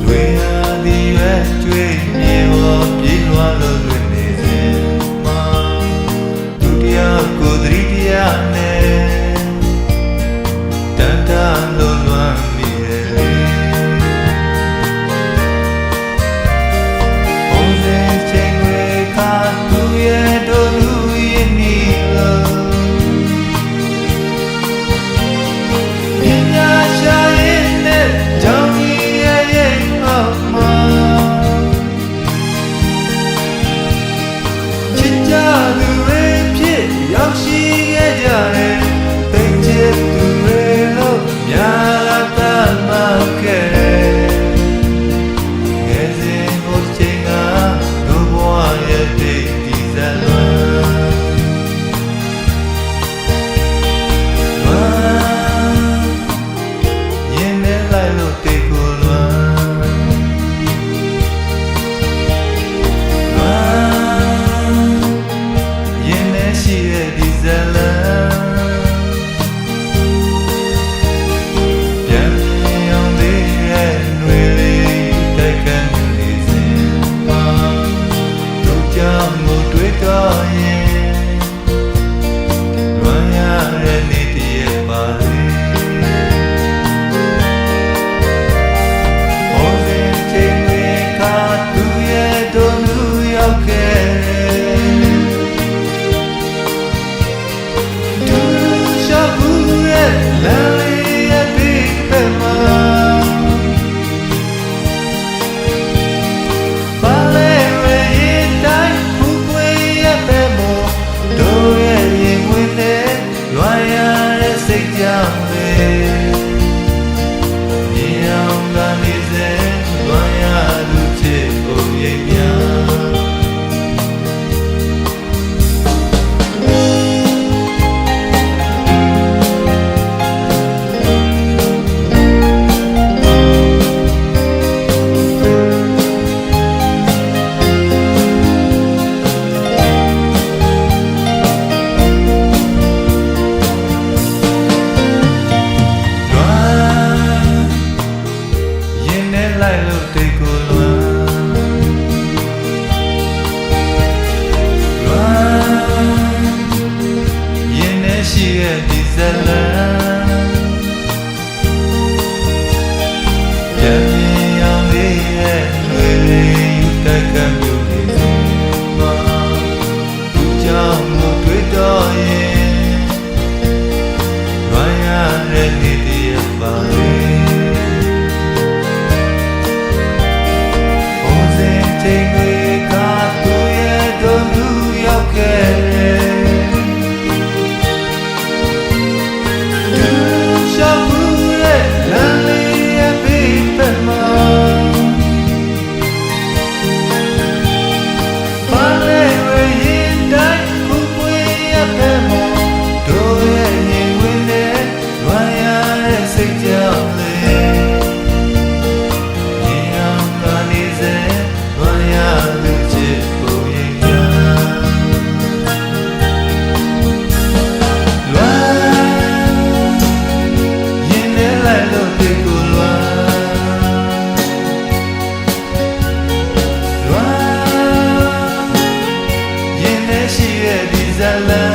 တွေဟာဒီရွယ်ကျွေးမြေဟောပြေးလွှားလို့လွင်နေစဉ်မှာဒုတိယကိုသတိတရားနဲ့တန်တန်လို့လွမ်းမိရဲ့လေဘုံစင်ချိန်တွေခါသူရဲ့တို့လူရဲ့နီလို့ရောက်ရှိခဲ့ကြတဲ့ပိတ်ချစ်သူတွေလို့များသာမခဲ့ငယ်စဉ်ကိုချိန်ကတို့ဘဝရဲ့တိတ်ဒီဇာလွမ်းရင်နဲ့လိုက်လို့တိတ်ကိုလွမ်းရင်နဲ့ရှိတဲ့ဒီဇာလပြန်အောင်လေးရဲ့ຫນွေလေးတိုက်ခတ်နေစဉ်မှာတို့ကြောင့်ကိုတွေ့တော့ရင်လွမ်းရတဲ့နေ့တည်းပါလေဟောစဉ်ချိန်တွေခါသူရဲ့တို့လူရောက်ခဲ့လိုက်လို့တိတ်ကိုလွမ်းရင်နဲ့ရှိရဲ့ဒီဇလန်ပြန်အောင်လေးရဲ့ຫນွေလေးတိုက်ခတ်မြို့နေစဉ်မှာသူကြောင့်ကိုတွေ့တော့ရင်လွမ်းရတဲ့နေ့တည်းပါလေချိန်တွေကသူရဲ့တို့လူရောက်ခဲ့သူရှောက်မှုရဲ့လမ်းလေးရဲ့ဘေးဘက်မှာပါလေဝရင်တိုင်းခုပွေရဲ့ဘက်မှာတို့ရဲ့ရင်ဝင်တဲ့လွမ်းရတဲ့စိတ်ကြောင့်လေရှိရဲ့ဒီဇာလ